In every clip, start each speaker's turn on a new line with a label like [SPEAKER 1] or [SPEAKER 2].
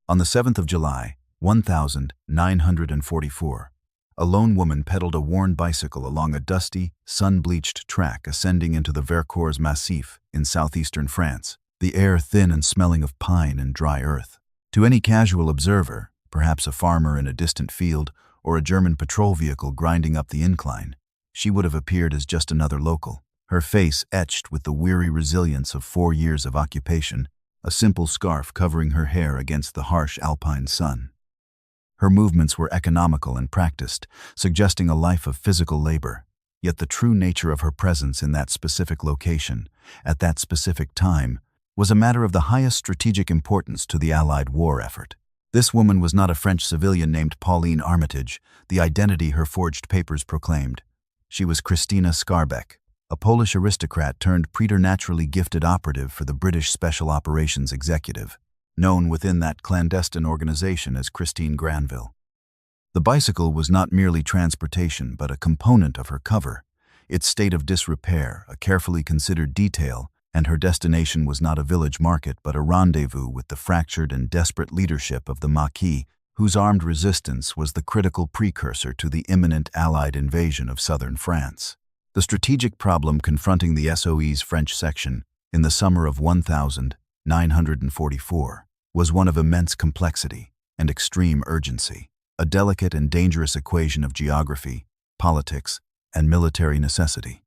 [SPEAKER 1] On the 7th of July, 1944, a lone woman pedaled a worn bicycle along a dusty, sun-bleached track ascending into the Vercors Massif in southeastern France, the air thin and smelling of pine and dry earth. To any casual observer, perhaps a farmer in a distant field or a German patrol vehicle grinding up the incline, she would have appeared as just another local, her face etched with the weary resilience of 4 years of occupation, a simple scarf covering her hair against the harsh alpine sun. Her movements were economical and practiced, suggesting a life of physical labor, yet the true nature of her presence in that specific location, at that specific time, was a matter of the highest strategic importance to the Allied war effort. This woman was not a French civilian named Pauline Armitage, the identity her forged papers proclaimed. She was Christina Skarbek, a Polish aristocrat turned preternaturally gifted operative for the British Special Operations Executive, known within that clandestine organization as Christine Granville. The bicycle was not merely transportation but a component of her cover, its state of disrepair a carefully considered detail, and her destination was not a village market but a rendezvous with the fractured and desperate leadership of the Maquis, whose armed resistance was the critical precursor to the imminent Allied invasion of southern France. The strategic problem confronting the SOE's French section in the summer of 1944 was one of immense complexity and extreme urgency, a delicate and dangerous equation of geography, politics, and military necessity.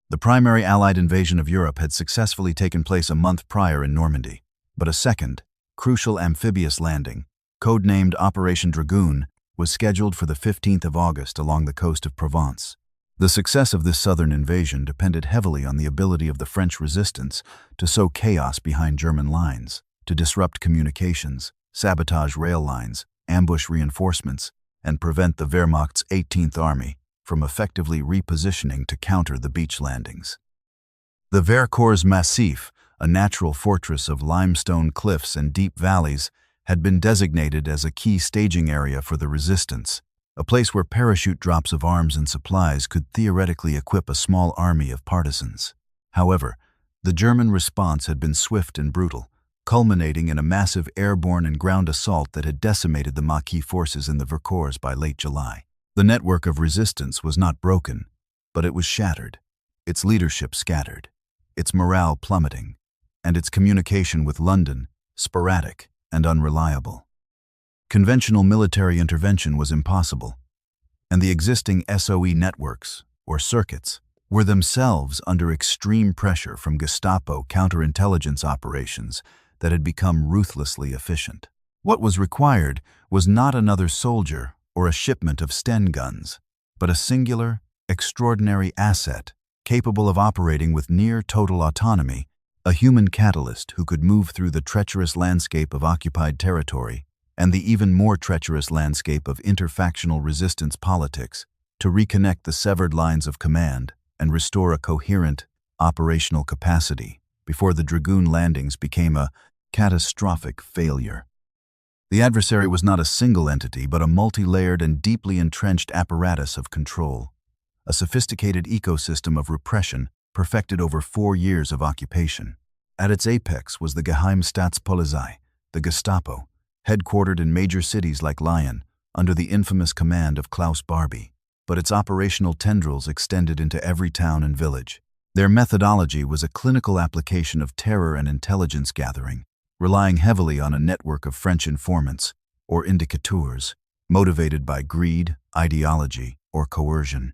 [SPEAKER 1] The primary Allied invasion of Europe had successfully taken place a month prior in Normandy, but a second, crucial amphibious landing, codenamed Operation Dragoon, was scheduled for the 15th of August along the coast of Provence. The success of this southern invasion depended heavily on the ability of the French resistance to sow chaos behind German lines, to disrupt communications, sabotage rail lines, ambush reinforcements, and prevent the Wehrmacht's 18th Army from effectively repositioning to counter the beach landings. The Vercors Massif, a natural fortress of limestone cliffs and deep valleys, had been designated as a key staging area for the resistance, a place where parachute drops of arms and supplies could theoretically equip a small army of partisans. However, the German response had been swift and brutal, culminating in a massive airborne and ground assault that had decimated the Maquis forces in the Vercors by late July. The network of resistance was not broken, but it was shattered, its leadership scattered, its morale plummeting, and its communication with London sporadic and unreliable. Conventional military intervention was impossible, and the existing SOE networks, or circuits, were themselves under extreme pressure from Gestapo counterintelligence operations that had become ruthlessly efficient. What was required was not another soldier or a shipment of Sten guns, but a singular, extraordinary asset capable of operating with near-total autonomy, a human catalyst who could move through the treacherous landscape of occupied territory and the even more treacherous landscape of interfactional resistance politics to reconnect the severed lines of command and restore a coherent, operational capacity before the Dragoon landings became a catastrophic failure. The adversary was not a single entity but a multi-layered and deeply entrenched apparatus of control, a sophisticated ecosystem of repression perfected over 4 years of occupation. At its apex was the Geheimstaatspolizei, the Gestapo, headquartered in major cities like Lyon, under the infamous command of Klaus Barbie, but its operational tendrils extended into every town and village. Their methodology was a clinical application of terror and intelligence gathering, relying heavily on a network of French informants, or indicateurs, motivated by greed, ideology, or coercion.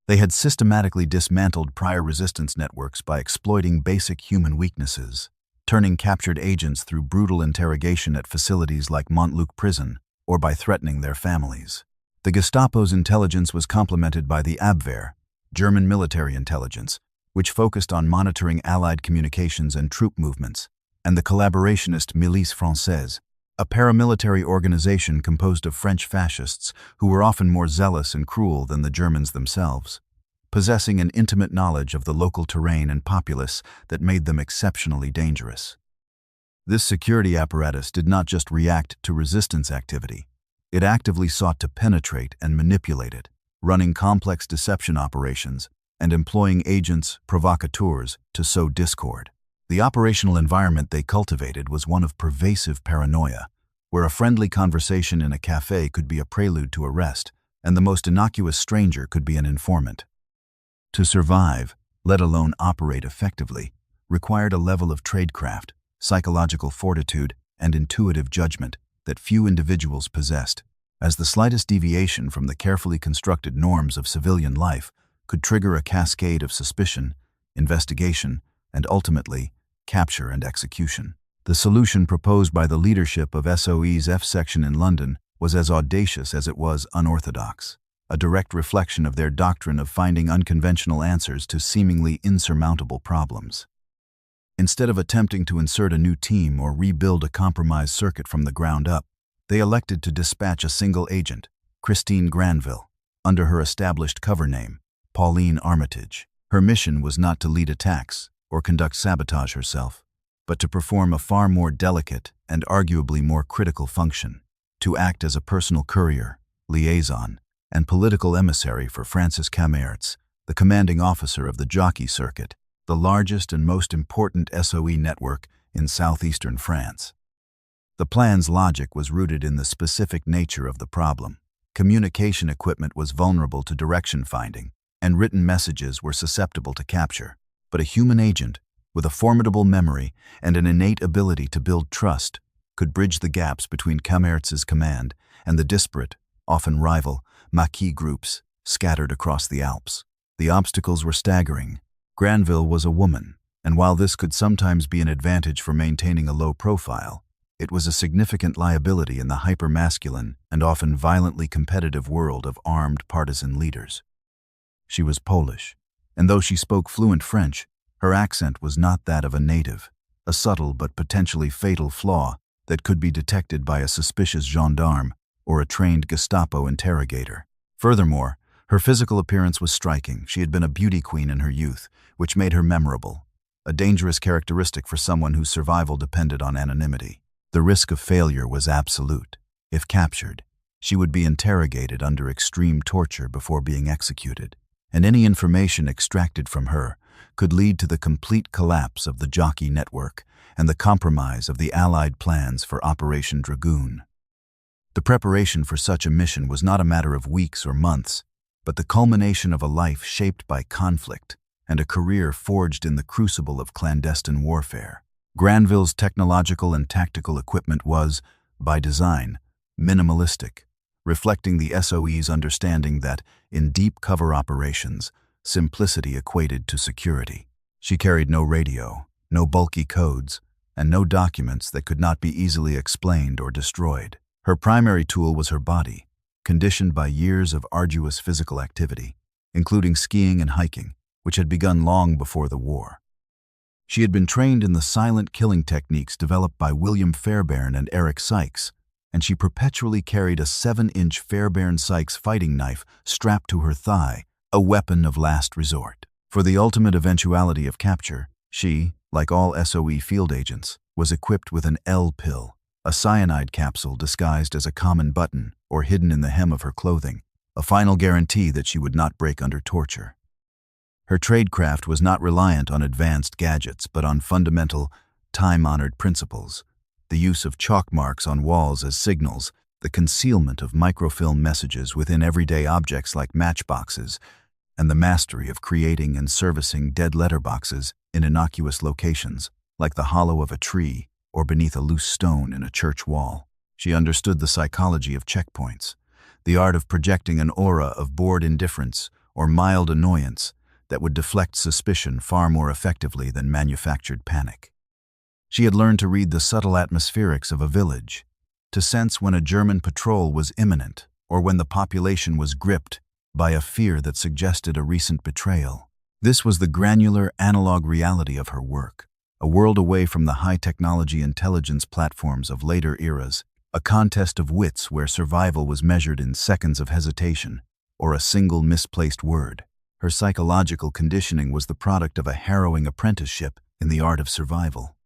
[SPEAKER 1] They had systematically dismantled prior resistance networks by exploiting basic human weaknesses, turning captured agents through brutal interrogation at facilities like Montluc prison, or by threatening their families. The Gestapo's intelligence was complemented by the Abwehr, German military intelligence, which focused on monitoring Allied communications and troop movements, and the collaborationist Milice Française, a paramilitary organization composed of French fascists who were often more zealous and cruel than the Germans themselves, possessing an intimate knowledge of the local terrain and populace that made them exceptionally dangerous. This security apparatus did not just react to resistance activity, it actively sought to penetrate and manipulate it, running complex deception operations and employing agents, provocateurs, to sow discord. The operational environment they cultivated was one of pervasive paranoia, where a friendly conversation in a cafe could be a prelude to arrest, and the most innocuous stranger could be an informant. To survive, let alone operate effectively, required a level of tradecraft, psychological fortitude, and intuitive judgment that few individuals possessed, as the slightest deviation from the carefully constructed norms of civilian life could trigger a cascade of suspicion, investigation, and ultimately, capture and execution. The solution proposed by the leadership of SOE's F section in London was as audacious as it was unorthodox, a direct reflection of their doctrine of finding unconventional answers to seemingly insurmountable problems. Instead of attempting to insert a new team or rebuild a compromised circuit from the ground up, they elected to dispatch a single agent, Christine Granville, under her established cover name, Pauline Armitage. Her mission was not to lead attacks or conduct sabotage herself, but to perform a far more delicate and arguably more critical function, to act as a personal courier, liaison, and political emissary for Francis Camertz, the commanding officer of the Jockey Circuit, the largest and most important SOE network in southeastern France. The plan's logic was rooted in the specific nature of the problem. Communication equipment was vulnerable to direction finding, and written messages were susceptible to capture. But a human agent, with a formidable memory and an innate ability to build trust, could bridge the gaps between Camertz's command and the disparate, often rival, Maquis groups scattered across the Alps. The obstacles were staggering. Granville was a woman, and while this could sometimes be an advantage for maintaining a low profile, it was a significant liability in the hyper-masculine and often violently competitive world of armed partisan leaders. She was Polish, and though she spoke fluent French, her accent was not that of a native, a subtle but potentially fatal flaw that could be detected by a suspicious gendarme or a trained Gestapo interrogator. Furthermore, her physical appearance was striking. She had been a beauty queen in her youth, which made her memorable, a dangerous characteristic for someone whose survival depended on anonymity. The risk of failure was absolute. If captured, she would be interrogated under extreme torture before being executed, and any information extracted from her could lead to the complete collapse of the Jockey network and the compromise of the Allied plans for Operation Dragoon. The preparation for such a mission was not a matter of weeks or months, but the culmination of a life shaped by conflict and a career forged in the crucible of clandestine warfare. Granville's technological and tactical equipment was, by design, minimalistic, reflecting the SOE's understanding that, in deep cover operations, simplicity equated to security. She carried no radio, no bulky codes, and no documents that could not be easily explained or destroyed. Her primary tool was her body, conditioned by years of arduous physical activity, including skiing and hiking, which had begun long before the war. She had been trained in the silent killing techniques developed by William Fairbairn and Eric Sykes, and she perpetually carried a 7-inch Fairbairn Sykes fighting knife strapped to her thigh, a weapon of last resort. For the ultimate eventuality of capture, she, like all SOE field agents, was equipped with an L-pill, a cyanide capsule disguised as a common button or hidden in the hem of her clothing, a final guarantee that she would not break under torture. Her tradecraft was not reliant on advanced gadgets, but on fundamental, time-honored principles: the use of chalk marks on walls as signals, the concealment of microfilm messages within everyday objects like matchboxes, and the mastery of creating and servicing dead letterboxes in innocuous locations, like the hollow of a tree or beneath a loose stone in a church wall. She understood the psychology of checkpoints, the art of projecting an aura of bored indifference or mild annoyance that would deflect suspicion far more effectively than manufactured panic. She had learned to read the subtle atmospherics of a village, to sense when a German patrol was imminent or when the population was gripped by a fear that suggested a recent betrayal. This was the granular, analog reality of her work, a world away from the high-technology intelligence platforms of later eras, a contest of wits where survival was measured in seconds of hesitation or a single misplaced word. Her psychological conditioning was the product of a harrowing apprenticeship in the art of survival.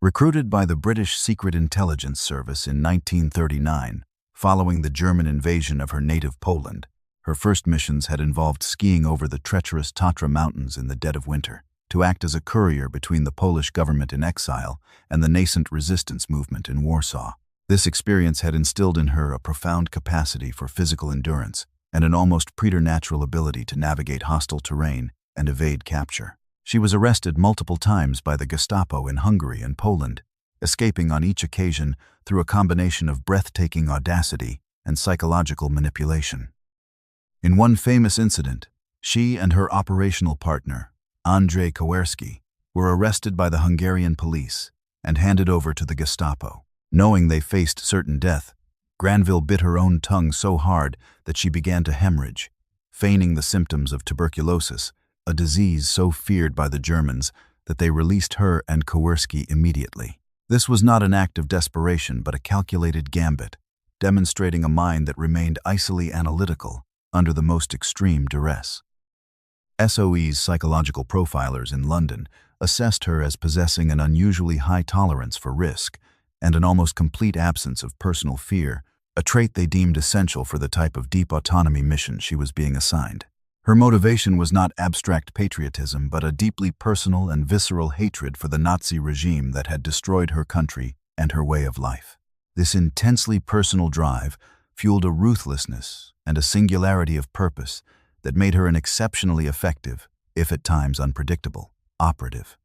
[SPEAKER 1] Recruited by the British Secret Intelligence Service in 1939, following the German invasion of her native Poland, her first missions had involved skiing over the treacherous Tatra Mountains in the dead of winter, to act as a courier between the Polish government in exile and the nascent resistance movement in Warsaw. This experience had instilled in her a profound capacity for physical endurance and an almost preternatural ability to navigate hostile terrain and evade capture. She was arrested multiple times by the Gestapo in Hungary and Poland, escaping on each occasion through a combination of breathtaking audacity and psychological manipulation. In one famous incident, she and her operational partner, Andrzej Kowerski, were arrested by the Hungarian police and handed over to the Gestapo. Knowing they faced certain death, Granville bit her own tongue so hard that she began to hemorrhage, feigning the symptoms of tuberculosis, a disease so feared by the Germans that they released her and Kowerski immediately. This was not an act of desperation but a calculated gambit, demonstrating a mind that remained icily analytical under the most extreme duress. SOE's psychological profilers in London assessed her as possessing an unusually high tolerance for risk and an almost complete absence of personal fear, a trait they deemed essential for the type of deep autonomy mission she was being assigned. Her motivation was not abstract patriotism, but a deeply personal and visceral hatred for the Nazi regime that had destroyed her country and her way of life. This intensely personal drive fueled a ruthlessness and a singularity of purpose that made her an exceptionally effective, if at times unpredictable, operative.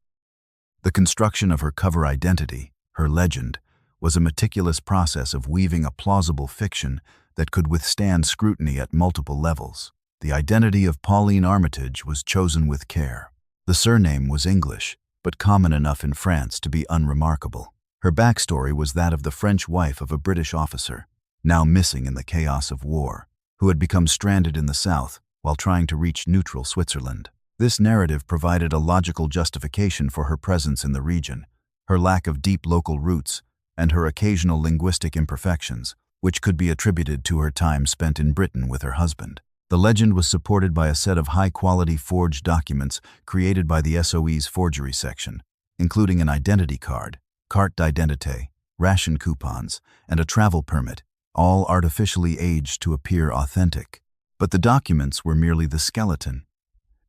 [SPEAKER 1] The construction of her cover identity, her legend, was a meticulous process of weaving a plausible fiction that could withstand scrutiny at multiple levels. The identity of Pauline Armitage was chosen with care. The surname was English, but common enough in France to be unremarkable. Her backstory was that of the French wife of a British officer, now missing in the chaos of war, who had become stranded in the south while trying to reach neutral Switzerland. This narrative provided a logical justification for her presence in the region, her lack of deep local roots, and her occasional linguistic imperfections, which could be attributed to her time spent in Britain with her husband. The legend was supported by a set of high-quality forged documents created by the SOE's forgery section, including an identity card, carte d'identité, ration coupons, and a travel permit, all artificially aged to appear authentic. But the documents were merely the skeleton.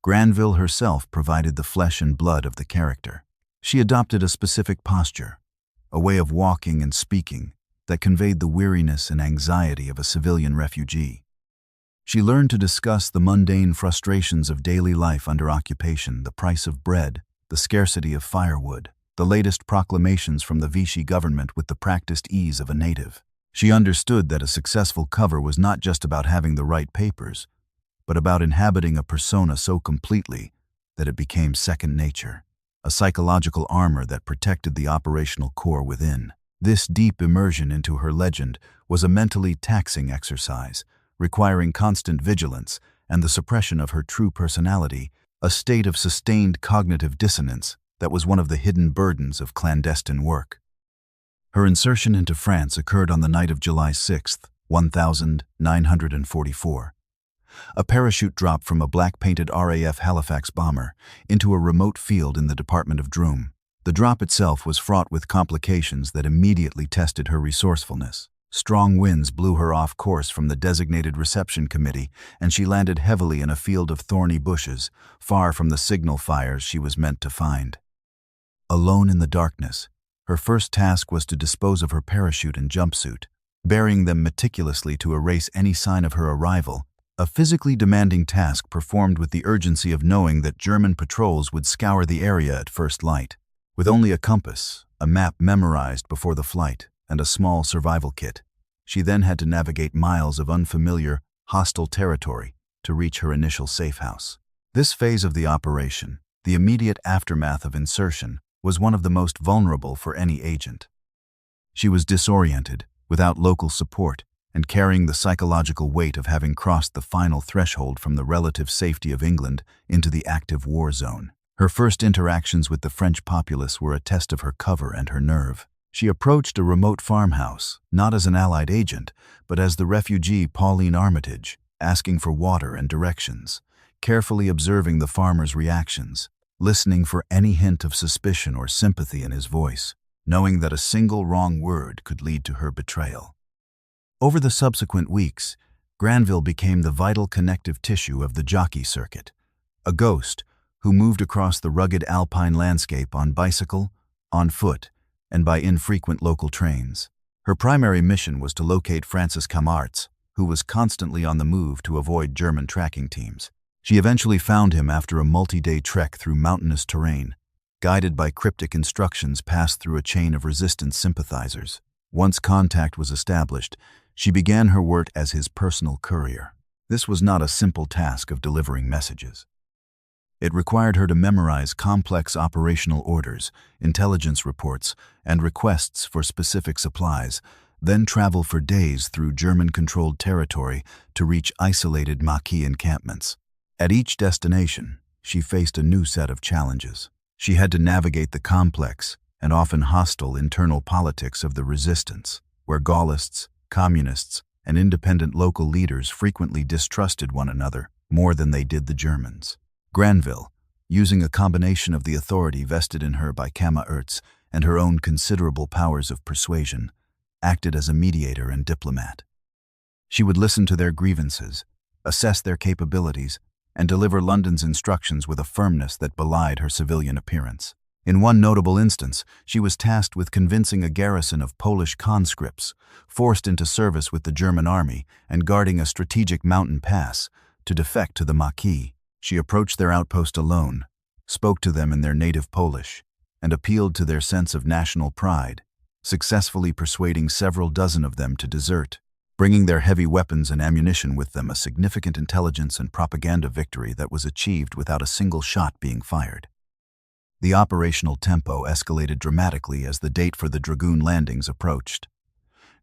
[SPEAKER 1] Granville herself provided the flesh and blood of the character. She adopted a specific posture, a way of walking and speaking that conveyed the weariness and anxiety of a civilian refugee. She learned to discuss the mundane frustrations of daily life under occupation, the price of bread, the scarcity of firewood, the latest proclamations from the Vichy government with the practiced ease of a native. She understood that a successful cover was not just about having the right papers, but about inhabiting a persona so completely that it became second nature, a psychological armor that protected the operational core within. This deep immersion into her legend was a mentally taxing exercise, requiring constant vigilance and the suppression of her true personality, a state of sustained cognitive dissonance that was one of the hidden burdens of clandestine work. Her insertion into France occurred on the night of July 6, 1944. A parachute dropped from a black-painted RAF Halifax bomber into a remote field in the department of Drôme. The drop itself was fraught with complications that immediately tested her resourcefulness. Strong winds blew her off course from the designated reception committee, and she landed heavily in a field of thorny bushes, far from the signal fires she was meant to find. Alone in the darkness, her first task was to dispose of her parachute and jumpsuit, burying them meticulously to erase any sign of her arrival, a physically demanding task performed with the urgency of knowing that German patrols would scour the area at first light. With only a compass, a map memorized before the flight, and a small survival kit, she then had to navigate miles of unfamiliar, hostile territory to reach her initial safe house. This phase of the operation, the immediate aftermath of insertion, was one of the most vulnerable for any agent. She was disoriented, without local support, and carrying the psychological weight of having crossed the final threshold from the relative safety of England into the active war zone. Her first interactions with the French populace were a test of her cover and her nerve. She approached a remote farmhouse, not as an Allied agent, but as the refugee Pauline Armitage, asking for water and directions, carefully observing the farmer's reactions, listening for any hint of suspicion or sympathy in his voice, knowing that a single wrong word could lead to her betrayal. Over the subsequent weeks, Granville became the vital connective tissue of the jockey circuit, a ghost who moved across the rugged alpine landscape on bicycle, on foot, and by infrequent local trains. Her primary mission was to locate Francis Covert, who was constantly on the move to avoid German tracking teams. She eventually found him after a multi-day trek through mountainous terrain, guided by cryptic instructions passed through a chain of resistance sympathizers. Once contact was established, she began her work as his personal courier. This was not a simple task of delivering messages. It required her to memorize complex operational orders, intelligence reports, and requests for specific supplies, then travel for days through German-controlled territory to reach isolated Maquis encampments. At each destination, she faced a new set of challenges. She had to navigate the complex and often hostile internal politics of the resistance, where Gaullists, communists, and independent local leaders frequently distrusted one another more than they did the Germans. Granville, using a combination of the authority vested in her by Covert and her own considerable powers of persuasion, acted as a mediator and diplomat. She would listen to their grievances, assess their capabilities, and deliver London's instructions with a firmness that belied her civilian appearance. In one notable instance, she was tasked with convincing a garrison of Polish conscripts, forced into service with the German army and guarding a strategic mountain pass, to defect to the Maquis. She approached their outpost alone, spoke to them in their native Polish, and appealed to their sense of national pride, successfully persuading several dozen of them to desert, bringing their heavy weapons and ammunition with them, a significant intelligence and propaganda victory that was achieved without a single shot being fired. The operational tempo escalated dramatically as the date for the Dragoon landings approached.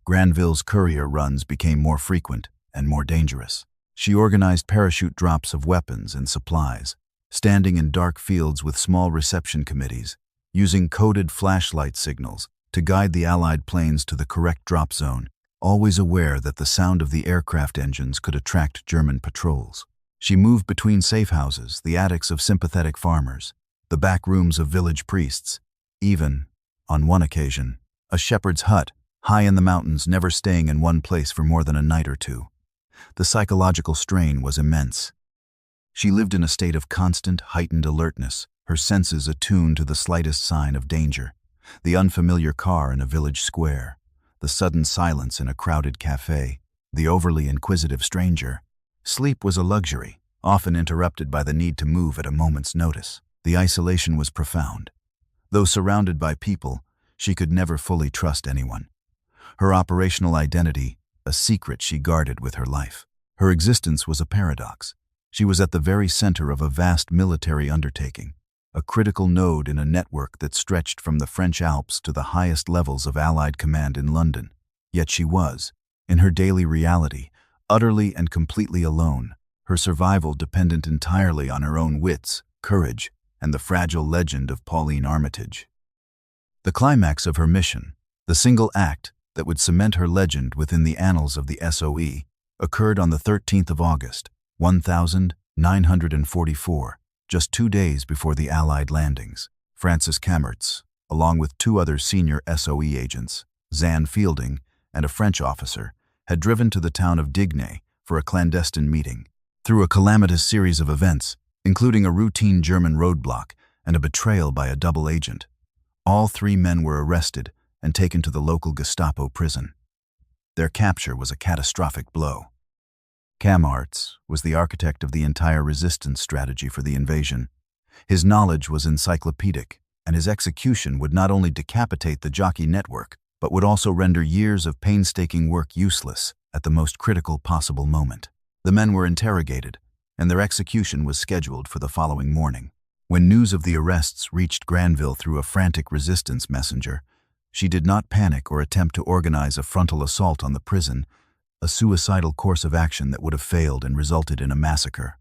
[SPEAKER 1] Granville's courier runs became more frequent and more dangerous. She organized parachute drops of weapons and supplies, standing in dark fields with small reception committees, using coded flashlight signals to guide the Allied planes to the correct drop zone, always aware that the sound of the aircraft engines could attract German patrols. She moved between safe houses, the attics of sympathetic farmers, the back rooms of village priests, even, on one occasion, a shepherd's hut, high in the mountains, never staying in one place for more than a night or two. The psychological strain was immense. She lived in a state of constant, heightened alertness, her senses attuned to the slightest sign of danger. The unfamiliar car in a village square, the sudden silence in a crowded cafe, the overly inquisitive stranger. Sleep was a luxury, often interrupted by the need to move at a moment's notice. The isolation was profound. Though surrounded by people, she could never fully trust anyone. Her operational identity, a secret she guarded with her life. Her existence was a paradox. She was at the very center of a vast military undertaking, a critical node in a network that stretched from the French Alps to the highest levels of Allied command in London. Yet she was, in her daily reality, utterly and completely alone, her survival dependent entirely on her own wits, courage, and the fragile legend of Pauline Armitage. The climax of her mission, the single act that would cement her legend within the annals of the SOE, occurred on the 13th of August, 1944, just 2 days before the Allied landings. Francis Covert, along with 2 other senior SOE agents, Zan Fielding and a French officer, had driven to the town of Digne for a clandestine meeting. Through a calamitous series of events, including a routine German roadblock and a betrayal by a double agent, all 3 men were arrested and taken to the local Gestapo prison. Their capture was a catastrophic blow. Covert was the architect of the entire resistance strategy for the invasion. His knowledge was encyclopedic, and his execution would not only decapitate the jockey network, but would also render years of painstaking work useless at the most critical possible moment. The men were interrogated, and their execution was scheduled for the following morning. When news of the arrests reached Granville through a frantic resistance messenger, she did not panic or attempt to organize a frontal assault on the prison, a suicidal course of action that would have failed and resulted in a massacre.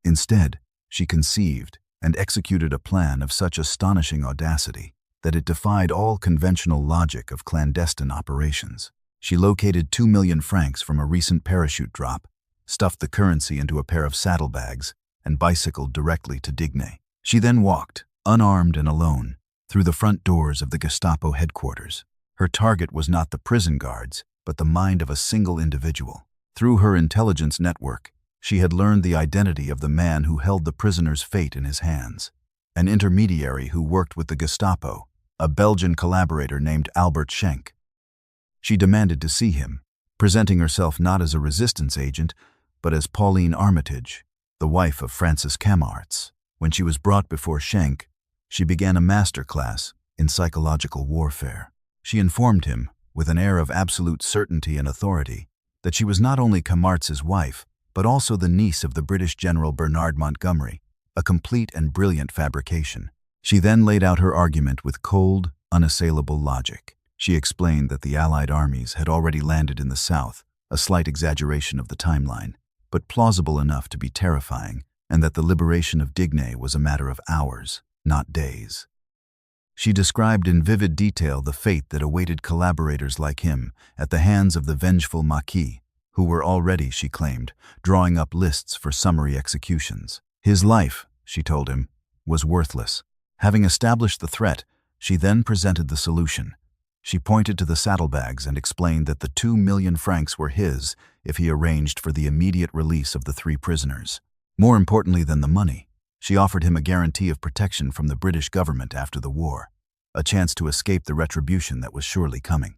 [SPEAKER 1] Instead, she conceived and executed a plan of such astonishing audacity that it defied all conventional logic of clandestine operations. She located 2 million francs from a recent parachute drop, stuffed the currency into a pair of saddlebags, and bicycled directly to Digne. She then walked, unarmed and alone, through the front doors of the Gestapo headquarters. Her target was not the prison guards, but the mind of a single individual. Through her intelligence network, she had learned the identity of the man who held the prisoner's fate in his hands, an intermediary who worked with the Gestapo, a Belgian collaborator named Albert Schenk. She demanded to see him, presenting herself not as a resistance agent, but as Pauline Armitage, the wife of Francis Camarts. When she was brought before Schenk, she began a master class in psychological warfare. She informed him, with an air of absolute certainty and authority, that she was not only Camarts's wife, but also the niece of the British General Bernard Montgomery, a complete and brilliant fabrication. She then laid out her argument with cold, unassailable logic. She explained that the Allied armies had already landed in the south, a slight exaggeration of the timeline, but plausible enough to be terrifying, and that the liberation of Digne was a matter of hours, not days. She described in vivid detail the fate that awaited collaborators like him at the hands of the vengeful Maquis, who were already, she claimed, drawing up lists for summary executions. His life, she told him, was worthless. Having established the threat, she then presented the solution. She pointed to the saddlebags and explained that the 2 million francs were his if he arranged for the immediate release of the 3 prisoners. More importantly than the money, she offered him a guarantee of protection from the British government after the war, a chance to escape the retribution that was surely coming.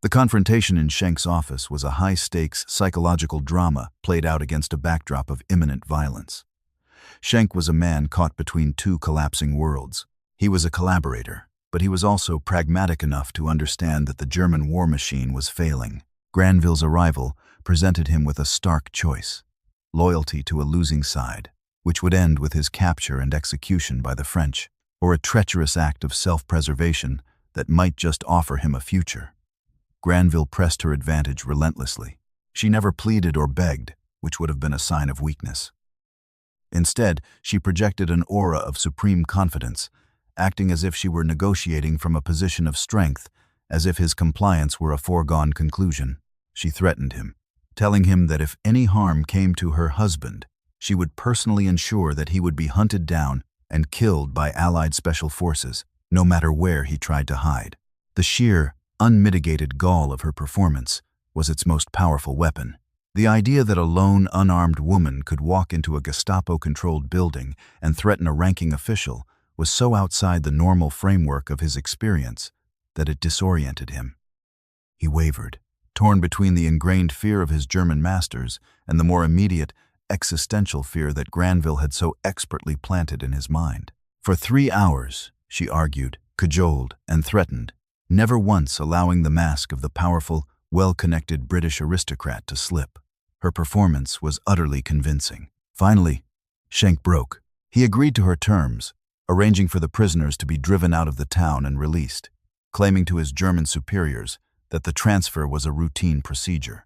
[SPEAKER 1] The confrontation in Schenk's office was a high-stakes psychological drama played out against a backdrop of imminent violence. Schenk was a man caught between 2 collapsing worlds. He was a collaborator, but he was also pragmatic enough to understand that the German war machine was failing. Granville's arrival presented him with a stark choice: loyalty to a losing side, which would end with his capture and execution by the French, or a treacherous act of self-preservation that might just offer him a future. Granville pressed her advantage relentlessly. She never pleaded or begged, which would have been a sign of weakness. Instead, she projected an aura of supreme confidence, acting as if she were negotiating from a position of strength, as if his compliance were a foregone conclusion. She threatened him, telling him that if any harm came to her husband, she would personally ensure that he would be hunted down and killed by Allied special forces, no matter where he tried to hide. The sheer, unmitigated gall of her performance was its most powerful weapon. The idea that a lone, unarmed woman could walk into a Gestapo-controlled building and threaten a ranking official was so outside the normal framework of his experience that it disoriented him. He wavered, torn between the ingrained fear of his German masters and the more immediate, existential fear that Granville had so expertly planted in his mind. For 3 hours, she argued, cajoled, and threatened, never once allowing the mask of the powerful, well-connected British aristocrat to slip. Her performance was utterly convincing. Finally, Schenk broke. He agreed to her terms, arranging for the prisoners to be driven out of the town and released, claiming to his German superiors that the transfer was a routine procedure.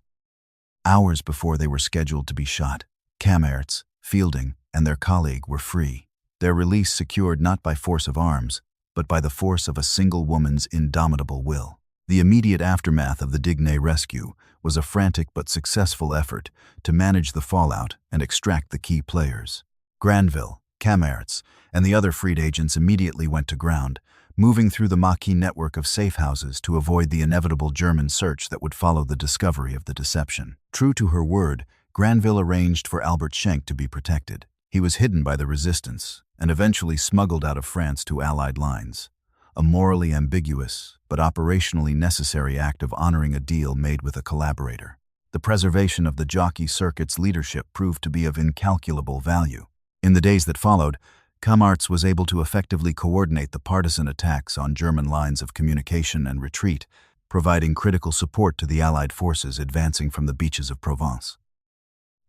[SPEAKER 1] Hours before they were scheduled to be shot, Camarts, Fielding, and their colleague were free, their release secured not by force of arms, but by the force of a single woman's indomitable will. The immediate aftermath of the Digne rescue was a frantic but successful effort to manage the fallout and extract the key players. Granville, Camarts, and the other freed agents immediately went to ground, moving through the Maquis network of safe houses to avoid the inevitable German search that would follow the discovery of the deception. True to her word, Granville arranged for Albert Schenk to be protected. He was hidden by the resistance and eventually smuggled out of France to Allied lines, a morally ambiguous but operationally necessary act of honoring a deal made with a collaborator. The preservation of the jockey circuit's leadership proved to be of incalculable value. In the days that followed, Camarts was able to effectively coordinate the partisan attacks on German lines of communication and retreat, providing critical support to the Allied forces advancing from the beaches of Provence.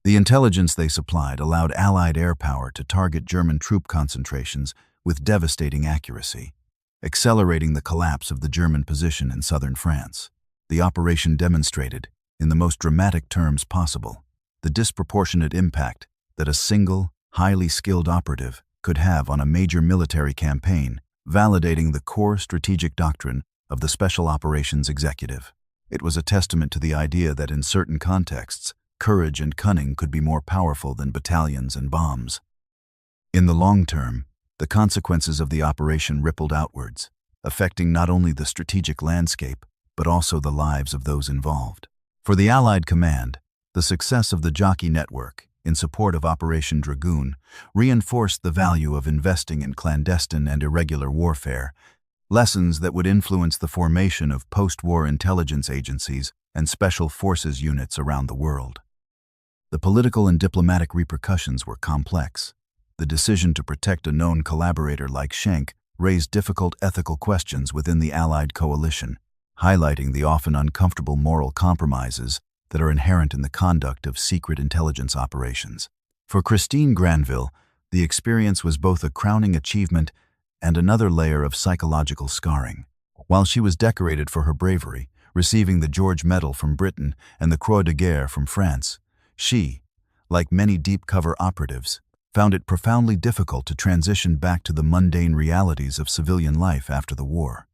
[SPEAKER 1] The intelligence they supplied allowed Allied air power to target German troop concentrations with devastating accuracy, accelerating the collapse of the German position in southern France. The operation demonstrated, in the most dramatic terms possible, the disproportionate impact that a single, highly skilled operative could have on a major military campaign, validating the core strategic doctrine of the Special Operations Executive. It was a testament to the idea that in certain contexts, courage and cunning could be more powerful than battalions and bombs. In the long term, the consequences of the operation rippled outwards, affecting not only the strategic landscape, but also the lives of those involved. For the Allied command, the success of the Jockey Network, in support of Operation Dragoon, reinforced the value of investing in clandestine and irregular warfare lessons that would influence the formation of post-war intelligence agencies and special forces units around the world. The political and diplomatic repercussions were complex. The decision to protect a known collaborator like Schenck raised difficult ethical questions within the Allied coalition, highlighting the often uncomfortable moral compromises that are inherent in the conduct of secret intelligence operations. For Christine Granville, the experience was both a crowning achievement and another layer of psychological scarring. While she was decorated for her bravery, receiving the George Medal from Britain and the Croix de Guerre from France, she, like many deep-cover operatives, found it profoundly difficult to transition back to the mundane realities of civilian life after the war.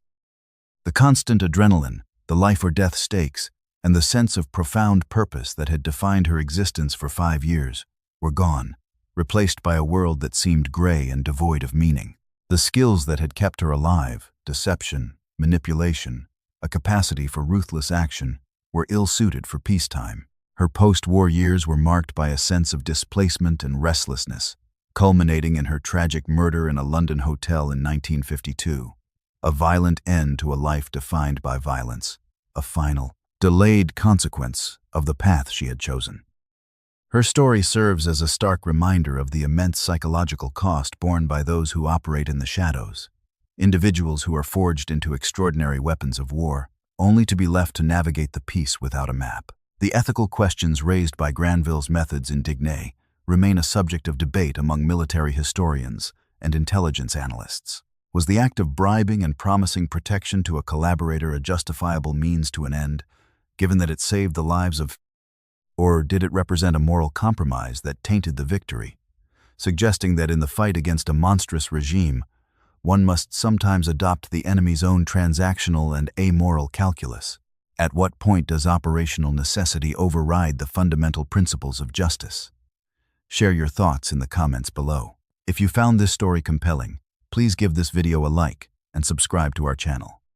[SPEAKER 1] The constant adrenaline, the life-or-death stakes, and the sense of profound purpose that had defined her existence for 5 years were gone, replaced by a world that seemed gray and devoid of meaning. The skills that had kept her alive, deception, manipulation, a capacity for ruthless action, were ill-suited for peacetime. Her post-war years were marked by a sense of displacement and restlessness, culminating in her tragic murder in a London hotel in 1952. A violent end to a life defined by violence, a final, delayed consequence of the path she had chosen. Her story serves as a stark reminder of the immense psychological cost borne by those who operate in the shadows, individuals who are forged into extraordinary weapons of war, only to be left to navigate the peace without a map. The ethical questions raised by Granville's methods in Digne remain a subject of debate among military historians and intelligence analysts. Was the act of bribing and promising protection to a collaborator a justifiable means to an end, given that it saved the lives of, or did it represent a moral compromise that tainted the victory, suggesting that in the fight against a monstrous regime, one must sometimes adopt the enemy's own transactional and amoral calculus? At what point does operational necessity override the fundamental principles of justice? Share your thoughts in the comments below. If you found this story compelling, please give this video a like and subscribe to our channel.